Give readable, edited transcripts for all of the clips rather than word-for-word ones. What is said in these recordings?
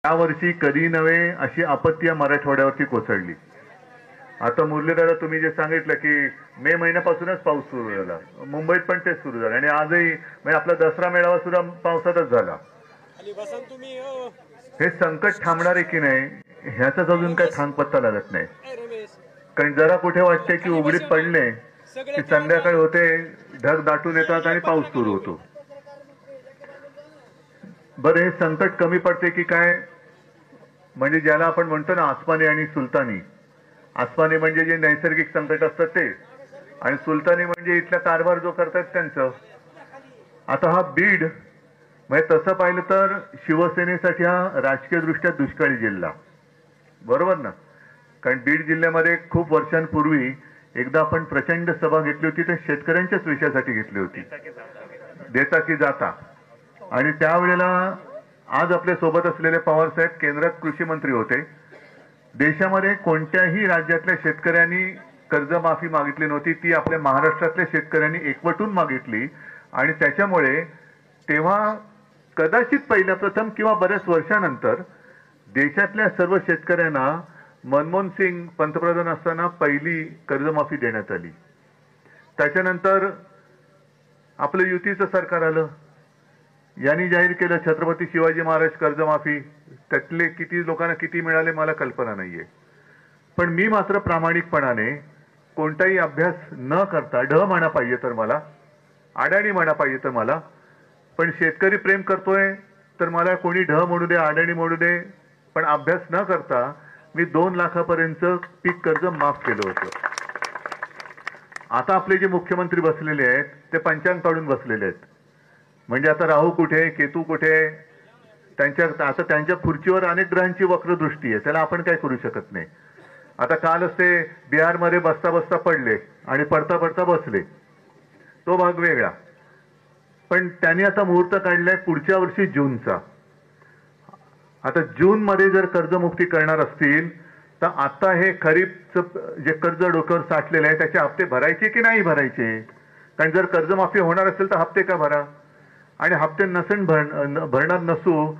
यावर्षी कधी नव्हे अशी आपत्ती या मराठवाड्यावरती कोसळली। आता मुरलीधर तुम्ही जे सांगितलं की मे महिन्यापासूनच पाऊस सुरू झाला, मुंबईत पण तेच सुरू झालं आणि आजही म्हणजे आपला दसरा मेळावा सुद्धा पावसातच झाला। हे संकट थांबणार आहे की नाही ह्याचाच अजून काही थांग पत्ता लागत नाही। कारण जरा कुठे वाटते की उघडीत पडले की संध्याकाळी होते, ढग दाटून येतात आणि पाऊस सुरू होतो। बरं हे संकट कमी पडते की काय, म्हणजे ज्याला आपण म्हणतो ना आसमानी आणि सुलतानी। आसमानी म्हणजे जे नैसर्गिक संकट असतात ते, आणि सुलतानी म्हणजे इथला कारभार जो करतात त्यांचं। आता हा बीड म्हणजे तसं पाहिलं तर शिवसेनेसाठी हा राजकीय दृष्ट्या दुष्काळी जिल्हा, बरोबर ना। कारण बीड जिल्ह्यामध्ये खूप वर्षांपूर्वी एकदा आपण प्रचंड सभा घेतली होती, ते शेतकऱ्यांच्याच विषयासाठी घेतली होती, देता की जाता। आणि त्यावेळेला आज आपल्या सोबत असलेले पवार साहेब केंद्रात कृषी मंत्री होते। देशामध्ये कोणत्याही राज्यातल्या शेतकऱ्यांनी कर्जमाफी मागितली नव्हती, ती आपल्या महाराष्ट्रातल्या शेतकऱ्यांनी एकवटून मागितली। आणि त्याच्यामुळे तेव्हा कदाचित पहिल्या प्रथम किंवा बऱ्याच वर्षानंतर देशातल्या सर्व शेतकऱ्यांना मनमोहन सिंग पंतप्रधान असताना पहिली कर्जमाफी देण्यात आली। त्याच्यानंतर आपलं युतीचं सरकार आलं, यांनी जाहीर केलं छत्रपती शिवाजी महाराज कर्जमाफी। त्यातले किती लोकांना किती मिळाले मला कल्पना नाहीये, पण मी मात्र प्रामाणिकपणाने कोणताही अभ्यास न करता, ढ म्हणा पाहिजे तर मला, अडाणी म्हणा पाहिजे तर मला, पण शेतकरी प्रेम करतोय तर मला कोणी ढ म्हणू दे अडाणी म्हणू दे, पण अभ्यास न करता मी 2 लाखापर्यंत पीक कर्ज माफ केलं होतं। आता आपले जे मुख्यमंत्री बसलेले आहेत ते पंचांग काढून बसलेले आहेत, म्हणजे आता राहू कुठे केतू कुठे, आता त्यांच्या खुर्चीवर अनेक ग्रहांची वक्रदृष्टी आहे, त्याला आपण काय करू शकत नाही। आता कालच ते बिहारमध्ये बसता बसता पडले आणि पडता पडता बसले, तो भाग वेगळा। पण त्यांनी आता मुहूर्त काढलाय पुढच्या वर्षी जूनचा। आता जून मध्ये जर कर्जमुक्ती करणार असतील तर आता हे खरीपचं जे कर्ज डोक्यावर साठलेलं आहे त्याचे हप्ते भरायचे की नाही भरायचे। कारण जर कर्जमाफी होणार असेल तर हप्ते का भरा, आणि हप्ते नसेल भरणार नसू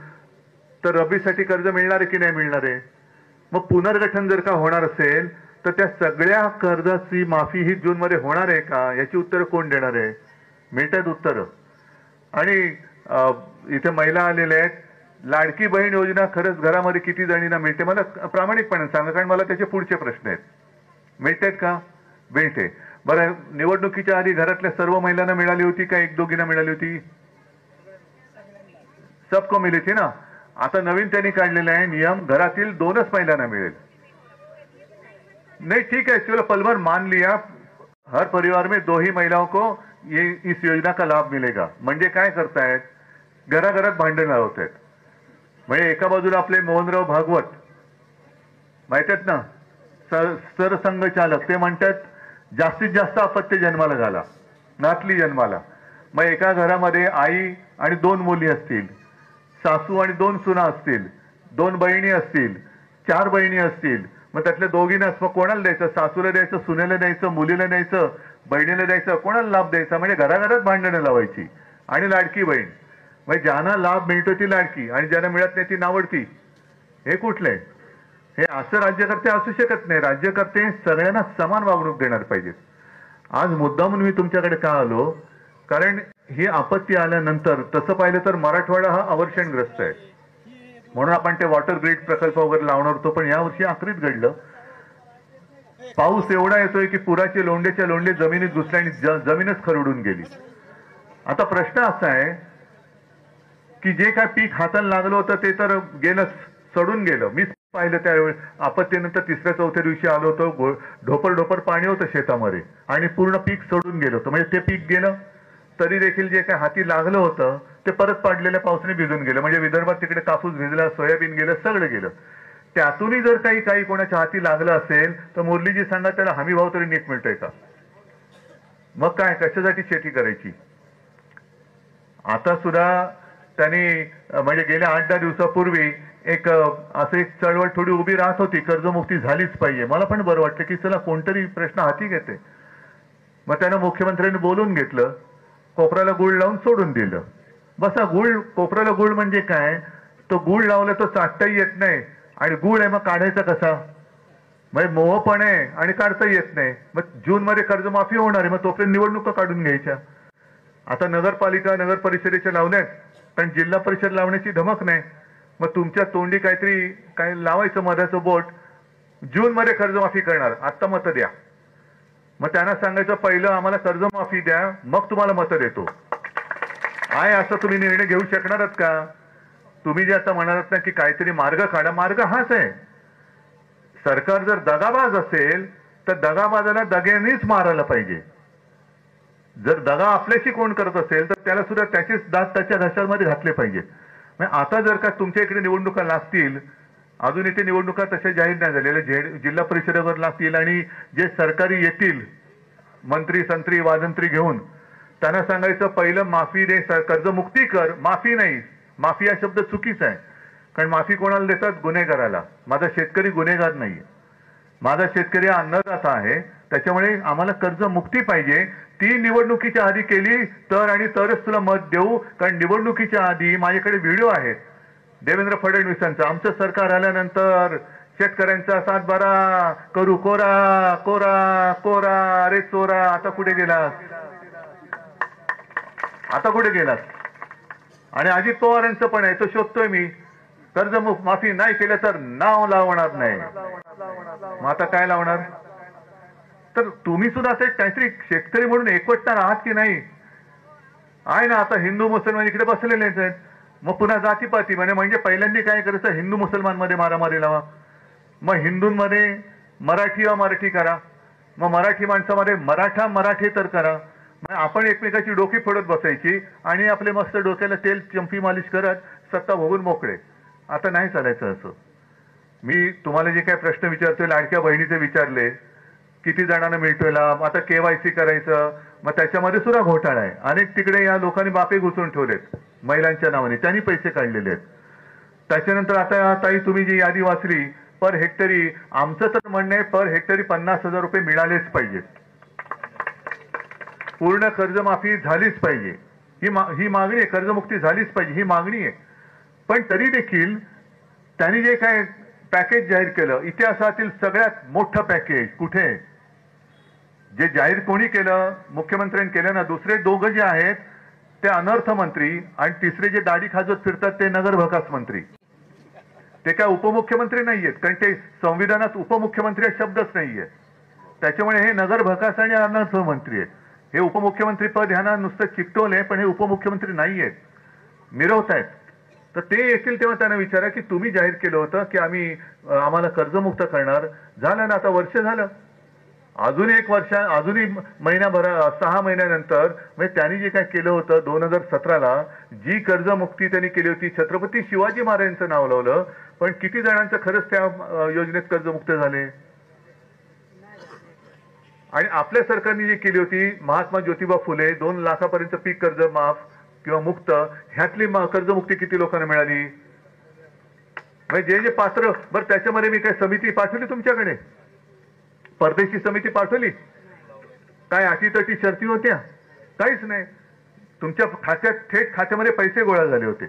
तर रब्बीसाठी कर्ज मिळणार आहे की नाही मिळणार आहे। मग पुनर्गठन जर का होणार असेल तर त्या सगळ्या कर्जाची माफी ही जून मध्ये होणार आहे का, याची उत्तरं कोण देणार आहे। मिळतात उत्तरं। आणि इथे महिला आलेल्या आहेत, लाडकी बहीण योजना खरंच घरामध्ये किती जणींना मिळते मला प्रामाणिकपणे सांगा, कारण मला त्याचे पुढचे प्रश्न आहेत। मिळतात का, मिळते। बरं निवडणुकीच्या आधी घरातल्या सर्व महिलांना मिळाली होती का एक दोघींना मिळाली होती, सबको मिली थी ना। आता नवीन त्यांनी काढलेला आहे नियम, घरातील 2च महिलांना मिळेल। नहीं ठीक है, चलो पल भर मान लिया, हर परिवार में 2 ही महिलाओं को ये इस योजना का लाभ मिलेगा। म्हणजे काय करतायत, घराघरात भांडण लावतायत। म्हणजे एका बाजूला आपले मोहनराव भागवत माहित आहेत ना, सरसंघ चालक, ते म्हणतात जास्तीत जास्त अपत्य जन्माला घाला, नातली जन्माला। मग एका घरामध्ये आई आणि 2 मुली असतील, सासू आणि 2 सुना असतील, 2 बहिणी असतील, 4 बहिणी असतील, मग त्यातल्या दोघींनाच मग कोणाला द्यायचं, सासूला द्यायचं, सुनेला द्यायचं, मुलीला द्यायचं, बहिणीला द्यायचं, कोणाला लाभ द्यायचा, म्हणजे घराघरात भांडणं लावायची। आणि लाडकी बहीण म्हणजे ज्यांना लाभ मिळतो ती लाडकी आणि ज्यांना मिळत नाही ती नावडती। हे कुठले, हे असं राज्यकर्ते असू शकत नाही। राज्यकर्ते सगळ्यांना समान वागणूक देणार पाहिजेत। आज मुद्दामून मी तुमच्याकडे का आलो, कारण ही आपत्ती आल्यानंतर तसं पाहिलं तर मराठवाडा हा अवर्षणग्रस्त आहे, म्हणून आपण ते वॉटर ग्रीड प्रकल्प वगैरे लावणार होतो, पण यावर्षी आखरीत घडलं। पाऊस एवढा येतोय की पुराचे लोंढेच्या लोंढे जमिनीत घुसले आणि जमीनच खरडून गेली। आता प्रश्न असा आहे की जे काय पीक हाताला लागलं होतं ते तर गेलं, सडून गेलं। मी पाहिलं त्यावेळी आपत्तीनंतर 3ऱ्या-4थ्या दिवशी आलो होतो, ढोपर ढोपर पाणी होतं शेतामध्ये आणि पूर्ण पीक सडून गेलं होतं। म्हणजे ते पीक गेलं, तरी देखील जे काय हाती लागलं होतं ते परत पडलेल्या पावसाने भिजून गेलं। म्हणजे विदर्भात तिकडे कापूस भिजला, सोयाबीन गेलं, सगळं गेलं। त्यातूनही जर काही कोणाच्या हाती लागलं असेल तर मुरलीजी सांगा त्याला हमी भाव तरी नीट मिळतोय का, मग काय कशासाठी शेती करायची। आता सुद्धा त्यांनी म्हणजे गेल्या 8-10 दिवसापूर्वी एक चळवळ थोडी उभी राहत होती, कर्जमुक्ती झालीच पाहिजे। मला पण बरं वाटलं की चला कोणतरी प्रश्न हाती घेते। मग त्यानं मुख्यमंत्र्यांनी बोलून घेतलं, कोपऱ्याला गुळ लावून सोडून दिलं। बसा गुळ, कोपऱ्याला गुळ म्हणजे काय, तो गुळ लावला तो चाटताही येत नाही आणि गुळ आहे मग काढायचा कसा? म्हणजे मोह पण आहे आणि काढता येत नाही. मग जून मध्ये कर्जमाफी होणार आहे, मग तोपर्यंत निवडणुका काढून घ्यायच्या. आता नगरपालिका नगर परिषदेच्या लावल्यात पण जिल्हा परिषद लावण्याची धमक नाही. मग तुमच्या तोंडी काहीतरी काय लावायचं मधाचं बोट, जून मध्ये कर्जमाफी करणार, आत्ता मतं द्या. मग त्यांना सांगायचं पहिलं आम्हाला कर्जमाफी द्या, मग तुम्हाला मतं देतो. आहे असं तुम्ही निर्णय घेऊ शकणारच का? तुम्ही जे आता म्हणालात ना की काहीतरी मार्ग काढा, मार्ग हाच आहे. सरकार जर दगाबाज असेल तर दगाबाजाला दग्यानेच मारायला पाहिजे. जर दगा आपल्याशी कोण करत असेल तर त्याला सुद्धा त्याचेच दात त्याच्या घशामध्ये घातले पाहिजेत. आता जर का तुमच्या इकडे निवडणुका लागतील, अजून इथे निवडणुका तशा जाहीर नाही झालेल्या, जिल्हा परिषदेवर लागतील आणि जे सरकारी येतील मंत्री संत्री वाजंत्री घेऊन त्यांना सांगायचं पहिलं माफी दे, कर्जमुक्ती कर, माफी नाही. माफी हा शब्द चुकीचा आहे, कारण माफी कोणाला देतात? गुन्हेगाराला. माझा शेतकरी गुन्हेगार नाहीये, माझा शेतकरी हा अन्नदाता आहे. त्याच्यामुळे आम्हाला कर्जमुक्ती पाहिजे. ती निवडणुकीच्या आधी केली तर आणि तरच तुला मत देऊ. कारण निवडणुकीच्या आधी माझ्याकडे व्हिडिओ आहेत देवेंद्र फडणवीसांचा, आमचं सरकार आल्यानंतर शेतकऱ्यांचा 7-12 करू, कोरा कोरा कोरा, अरे चोरा. आता कुठे गेलास? आता कुठे गेलास? आणि अजित पवारांचं पण आहे, तो शोधतोय मी. कर्जमुक्त माफी नाही केलं तर नाव लावणार नाही. मग आता काय लावणार? तर तुम्ही सुद्धा ते काहीतरी शेतकरी म्हणून एकवटणार आहात की नाही? आहे ना, आता हिंदू मुसलमान इकडे बसलेले आहेत. मग पुन्हा जातीपाती म्हणजे पहिल्यांदा काय करायचं? हिंदू मुसलमान मध्ये मारामारी लावा. मग हिंदूंमध्ये मराठी अमराठी करा, मग मराठी माणसामध्ये मराठा मराठी तर करा. मग आपण एकमेकाची डोकी फोडत बसायची आणि आपले मस्त डोक्याला तेल चंपी मालिश करत सत्ता भोगून मोकळे. आता नाही चालायचं असं. मी तुम्हाला जे काय प्रश्न विचारतोय, लाडक्या बहिणीचे विचारले, किती जणांना मिळतोय लाभ, आता केवायसी करायचं, मग त्याच्यामध्ये सुद्धा घोटाळा आहे. अनेक तिकडे या लोकांनी बापे घुसून ठेवलेत महिलांच्या नावाने, त्यांनी पैसे काढलेले आहेत. त्याच्यानंतर आता ताई तुम्ही जी यादी वाचली, पर हेक्टरी, आमचं तर म्हणणं आहे पर हेक्टरी 50,000 रुपये मिळालेच पाहिजेत. पूर्ण कर्जमाफी झालीच पाहिजे, ही मागणी आहे. कर्जमुक्ती झालीच पाहिजे ही मागणी आहे. पण तरी देखील त्यांनी जे काय पॅकेज जाहीर केलं, इतिहासातील सगळ्यात मोठं पॅकेज कुठे जे जाहीर कोणी केलं? मुख्यमंत्र्यांनी केलं ना. दुसरे दोघं जे आहेत ते अनर्थ मंत्री आणि तिसरे जे दाढी खाजत फिरतात ते नगर विकास मंत्री. ते काय उपमुख्यमंत्री नाहीयेत, कारण ते संविधानात उपमुख्यमंत्री हा शब्दच नाहीये. त्याच्यामुळे हे नगर विकास आणि अनर्थ मंत्री आहेत. हे उपमुख्यमंत्री पद ह्यांना नुसतं चिकटवलंय, पण हे उपमुख्यमंत्री नाहीयेत, मिरवतायत. तर ते येतील तेव्हा त्यांना विचारा की तुम्ही जाहीर केलं होतं की आम्हाला कर्जमुक्त करणार. झालं ना, आता वर्ष झालं, अजून एक वर्ष, अजूनही महिनाभर 6 महिन्यानंतर म्हणजे त्यांनी जे काय केलं होतं 2017ला जी कर्जमुक्ती त्यांनी केली होती, छत्रपती शिवाजी महाराजांचं नाव लावलं, पण किती जणांचं खरंच त्या योजनेत कर्जमुक्त झाले? आणि आपल्या सरकारने जी केली होती महात्मा ज्योतिबा फुले 2 लाखापर्यंत पीक कर्ज माफ किंवा मुक्त, ह्यातली कर्जमुक्ती किती लोकांना मिळाली? म्हणजे जे पात्र, बरं त्याच्यामध्ये मी काय समिती पाठवली तुमच्याकडे? परदेशी समिती पाठवली? काय अटीतटी शर्ती होत्या? काहीच नाही. तुमच्या खात्यात थेट खात्यामध्ये पैसे गोळा झाले होते.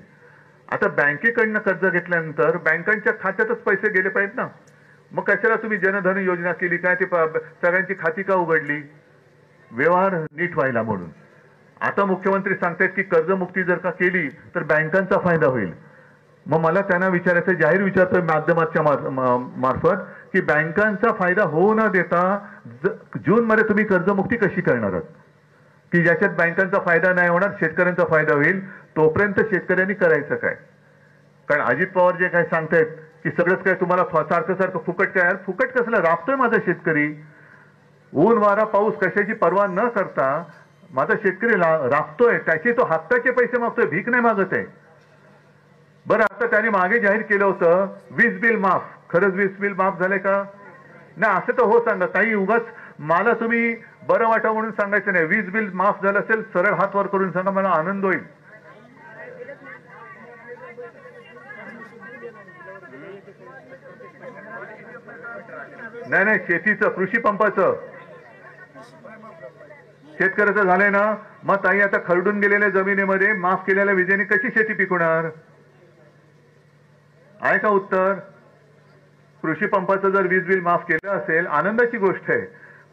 आता बँकेकडनं कर्ज घेतल्यानंतर बँकांच्या खात्यातच पैसे गेले पाहिजेत ना. मग कशाला तुम्ही जनधन योजना केली? काय ते सगळ्यांची खाती का उघडली? व्यवहार नीट व्हायला म्हणून. आता मुख्यमंत्री सांगतायत की कर्जमुक्ती जर का केली तर बँकांचा फायदा होईल. मग मला त्यांना विचारायचं, जाहीर विचारतोय माध्यमाच्या मार्फत, की बँकांचा फायदा होऊ न देता जून मध्ये तुम्ही कर्जमुक्ती कशी करणार आहात की ज्याच्यात बँकांचा फायदा नाही होणार, शेतकऱ्यांचा फायदा होईल? तोपर्यंत शेतकऱ्यांनी करायचं काय? कारण अजित पवार जे काय सांगतायत की सगळंच काय तुम्हाला सारखं सारखं फुकट काय? फुकट कसलं? राबतोय माझा शेतकरी, ऊन वारा पाऊस कशाची पर्वा न करता माझा शेतकरी राबतोय, त्याचे तो हक्काचे पैसे मागतोय, भीक नाही मागत आहे. बरं, आता त्याने मागे जाहीर केलं होतं 20 बिल माफ. खरंच 20 बिल माफ झाले का? नाही. असं तर हो सांगा काही, उगाच मला तुम्ही बरं वाटा म्हणून सांगायचं नाही. 20 बिल माफ झालं असेल सरळ हात वर करून सांगा, मला आनंद होईल. नाही, शेतीचं, कृषी पंपाचं शेतकऱ्याचं झालंय ना. मग ताई आता खरडून गेलेल्या जमिनीमध्ये माफ केलेल्या विजेने कशी शेती पिकवणार? आहे का उत्तर? कृषी पंपाचं जर वीज बिल माफ केलं असेल आनंदाची गोष्ट आहे,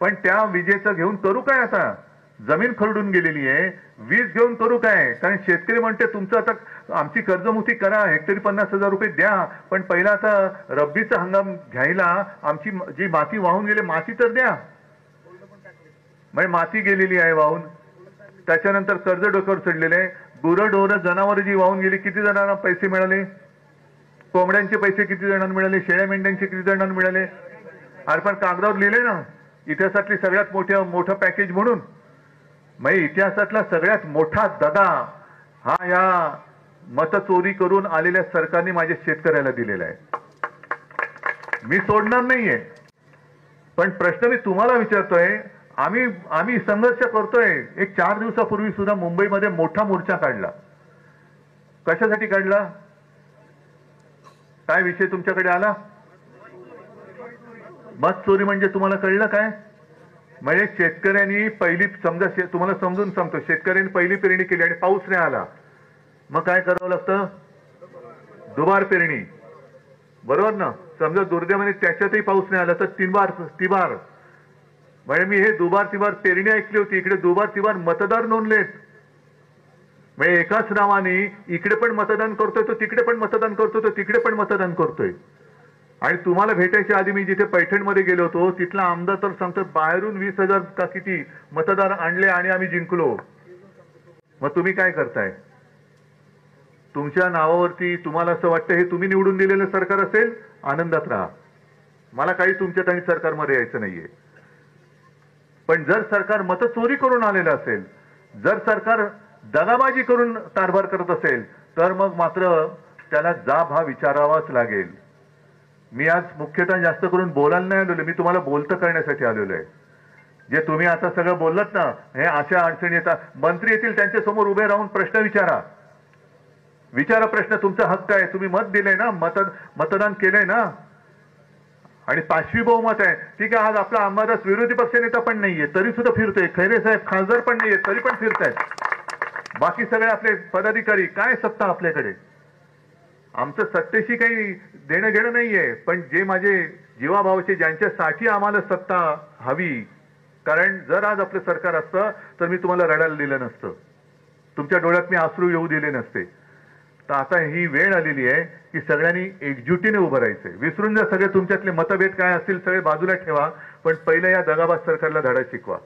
पण त्या विजेचं घेऊन करू काय? आता जमीन खरडून गेलेली आहे, वीज घेऊन करू काय? कारण शेतकरी म्हणते तुमचं आता आमची कर्जमुक्ती करा, हेक्टरी 50,000 रुपये द्या, पण पहिला आता रब्बीचा हंगाम घ्यायला आमची जी माती वाहून गेली माती तर द्या. म्हणजे माती गेलेली आहे वाहून, त्याच्यानंतर कर्ज डोक्यावर चढलेले, गुरंढोरं जनावरं जी वाहून गेली, किती जणांना पैसे मिळाले? कोंबड्यांचे पैसे किती जणांना मिळाले? शेळ्या मेंढ्यांचे किती जणांना मिळाले? अरे पण कागदावर लिहिले ना इतिहासातली सगळ्यात मोठं पॅकेज म्हणून. मग इतिहासातला सगळ्यात मोठा दगा हा या मतचोरी करून आलेल्या सरकारने माझ्या शेतकऱ्याला दिलेला आहे. मी सोडणार नाहीये, पण प्रश्न मी तुम्हाला विचारतोय. आम्ही संघर्ष करतोय. एक 4 दिवसापूर्वी सुद्धा मुंबईमध्ये मोठा मोर्चा काढला. कशासाठी काढला? काय विषय तुमच्याकडे आला? मत चोरी म्हणजे तुम्हाला कळलं काय? म्हणजे शेतकऱ्यांनी पहिली समजा तुम्हाला समजून सांगतो, शेतकऱ्यांनी पहिली पेरणी केली आणि पाऊस नाही आला, मग काय करावं लागतं? दुबार पेरणी, बरोबर ना? समजा दुर्दैवाने त्याच्यातही पाऊस नाही आला तर तिबार. म्हणजे मी हे दुबार तिबार पेरणी ऐकली होती, इकडे दुबार तिबार मतदार नोंदलेत. म्हणजे एकाच नावाने इकडे पण मतदान करतोय तो, तिकडे पण मतदान करतोय तो, तिकडे पण मतदान करतोय. आणि तुम्हाला भेटायच्या आधी मी जिथे पैठणमध्ये गेलो होतो तिथला आमदार तर सांगतो बाहेरून 20,000 का किती मतदार आणले आणि आम्ही जिंकलो. मग तुम्ही काय करताय? तुमच्या नावावरती तुम्हाला असं वाटतं हे तुम्ही निवडून दिलेलं सरकार असेल, आनंदात राहा. मला काही तुमच्यात आणि सरकारमध्ये यायचं नाहीये. पण जर सरकार मतचोरी करून आलेलं असेल, जर सरकार दगाबाजी करून कारभार करत असेल, तर मग मात्र त्याला जाब हा विचारावाच लागेल. मी आज मुख्यतः जास्त करून बोलायला नाही आलेलो, मी तुम्हाला बोलतं करण्यासाठी आलेलो आहे. जे तुम्ही आता सगळं बोललात ना, हे अशा अडचणी येतात, मंत्री येतील त्यांच्या समोर उभे राहून प्रश्न विचारा. प्रश्न, तुमचा हक्क आहे, तुम्ही मत दिलंय ना, मतदान केलंय ना, आणि 5वी बहुमत आहे. ठीक आहे, आज आपला अंबादास विरोधी पक्षनेता पण नाहीये तरी सुद्धा फिरतोय, खैरे साहेब खासदार पण नाहीये तरी पण फिरतायत, बाकी सगळे आपले पदाधिकारी. काय सत्ता आपल्याकडे? आमचं सत्तेशी काही देणं घेणं नाहीये, पण जे माझे जीवाभावाचे ज्यांच्यासाठी आम्हाला सत्ता हवी, कारण जर आज आपलं सरकार असतं तर मी तुम्हाला रडायला दिलं नसतं, तुमच्या डोळ्यात मी अश्रू येऊ दिले नसते. तर आता ही वेळ आलेली आहे की सगळ्यांनी एकजुटीने उभं राहायचंय. विसरून जा सगळे तुमच्यातले मतभेद काय असतील सगळे बाजूला ठेवा, पण पहिलं या दगाबाज सरकारला धडा शिकवा.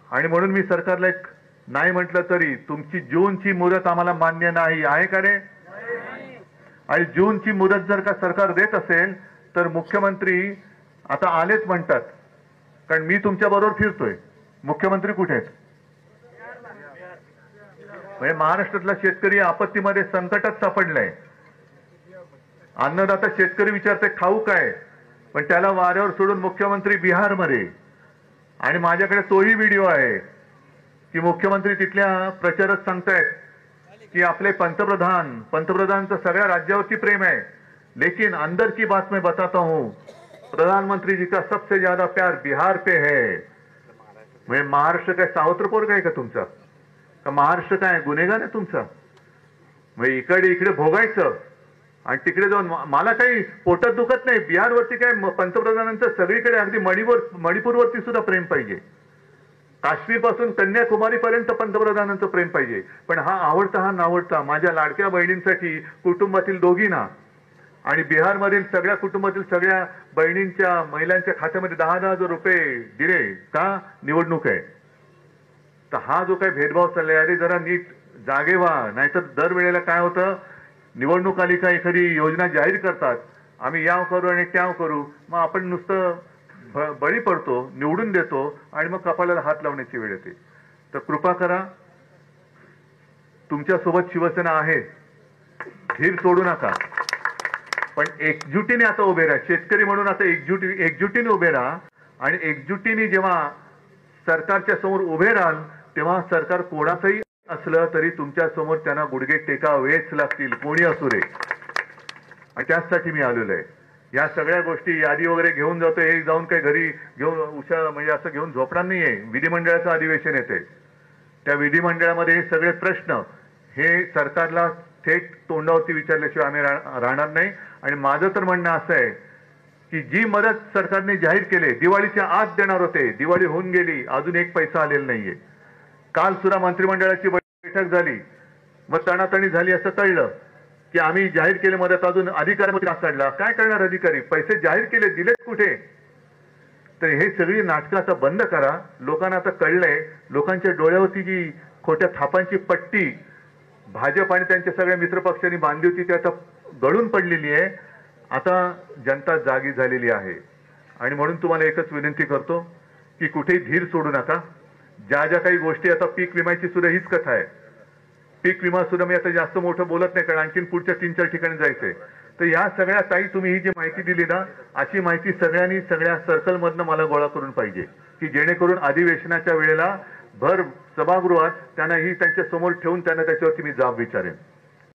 आणि म्हणून मी सरकारला एक नाही म्हटलं तरी तुमची जूनची मुदत आम्हाला मान्य नाही आहे का रे? आणि जूनची मुदत जर का सरकार देत असेल तर मुख्यमंत्री आता आलेच म्हणतात, कारण मी तुमच्या बरोबर फिरतोय. मुख्यमंत्री कुठे आहेत? म्हणजे महाराष्ट्रातला शेतकरी आपत्तीमध्ये संकटात सापडलाय. अन्नदाता शेतकरी विचारते खाऊ काय, पण त्याला वाऱ्यावर सोडून मुख्यमंत्री बिहारमध्ये. आणि माझ्याकडे तोही व्हिडिओ आहे की मुख्यमंत्री तिथल्या प्रचारक सांगतायत कि आपले पंतप्रधानचं सगळ्या राज्यावरती प्रेम है, लेकिन अंदर की बात मैं बताता हूं, प्रधानमंत्री जी का सबसे ज्यादा प्यार बिहार पे है. म्हणजे महाराष्ट्र काय सावत्र पोरगा आहे का तुमचा? का महाराष्ट्र काय गुन्हेगार आहे तुमचा? म्हणजे इकडे भोगायचं आणि तिकडे जाऊन मला काही पोटात दुखत नाही. बिहारवरती काय पंतप्रधानांचं सगळीकडे अगदी मणिपूरवरती सुद्धा प्रेम पाहिजे, काश्मीर पासून कन्याकुमारी पर्यंत पंतप्रधानांचं प्रेम पाहिजे. पण हा आवडता हा नावडता माझ्या लाडक्या बहिणींसाठी कुटुंबातील दोघींना आणि बिहारमधील सगळ्या कुटुंबातील सगळ्या बहिणींच्या महिलांच्या खात्यामध्ये 10,000 रुपये दिले का? निवडणूक आहे. तर हा जो काही भेदभाव चाललाय, अरे जरा नीट जागे व्हा. नाहीतर दरवेळेला काय होतं, निवडणूक आली का एखादी योजना जाहीर करतात, आम्ही याव करू आणि त्याव करू, मग आपण नुसतं बळी पडतो, निवडून देतो आणि मग कपाळाला हात लावण्याची वेळ येते. तर कृपा करा, तुमच्यासोबत शिवसेना आहे, धीर सोडू नका, पण एकजुटीने आता उभे राहा. शेतकरी म्हणून आता एकजुटीने उभे राहा. आणि एकजुटीने जेव्हा सरकारच्या समोर उभे राहाल तेव्हा सरकार कोणाचंही असलं तरी तुमच्या समोर त्यांना गुडघे टेकावेच लागतील, कोणी असू रे. आणि त्याचसाठी मी आलेलो आहे. या सगळ्या गोष्टी यादी वगैरे घेऊन जातो, हे जाऊन काही घरी घेऊन म्हणजे असं घेऊन झोपणार नाहीये. विधिमंडळाचं अधिवेशन येते, त्या विधिमंडळामध्ये हे सगळे प्रश्न हे सरकारला थेट तोंडावरती विचारल्याशिवाय आम्ही राहणार नाही. आणि माझं तर म्हणणं असं आहे की जी मदत सरकारने जाहीर केले, दिवाळीच्या आत देणार होते, दिवाळी होऊन गेली, अजून एक पैसा आलेला नाहीये. काल सुद्धा मंत्रिमंडळाची बैठक झाली, मग तणातणी झाली, असं कळलं की आम्ही जाहीर केले मदत, अजून अधिकाऱ्यांमध्ये काढला. काय करणार अधिकारी? पैसे जाहीर केले, दिलेत कुठे? तर हे सगळी नाटकं आता बंद करा. लोकांना आता कळलंय, लोकांच्या डोळ्यावरती जी खोट्या थापांची पट्टी भाजप आणि त्यांच्या सगळ्या मित्रपक्षांनी बांधली होती ती आता गळून पडलेली आहे. आता जनता जागी झालेली आहे. आणि म्हणून तुम्हाला एकच विनंती करतो की कुठेही धीर सोडू नका. ज्या ज्या काही गोष्टी, आता पीक विम्याची सुद्धा हीच कथा आहे. पीक विमा सुद्धा मी आता जास्त मोठं बोलत नाही, कारण आणखीन पुढच्या 3-4 ठिकाणी जायचंय. तर या सगळ्या ताई, तुम्ही ही जी माहिती दिली ना, अशी माहिती सगळ्यांनी सगळ्या सर्कलमधनं मला गोळा करून पाहिजे, की जेणेकरून अधिवेशनाच्या वेळेला भर सभागृहात त्यांना ही त्यांच्या समोर ठेवून त्यांना त्याच्यावरती मी जाब विचारेन.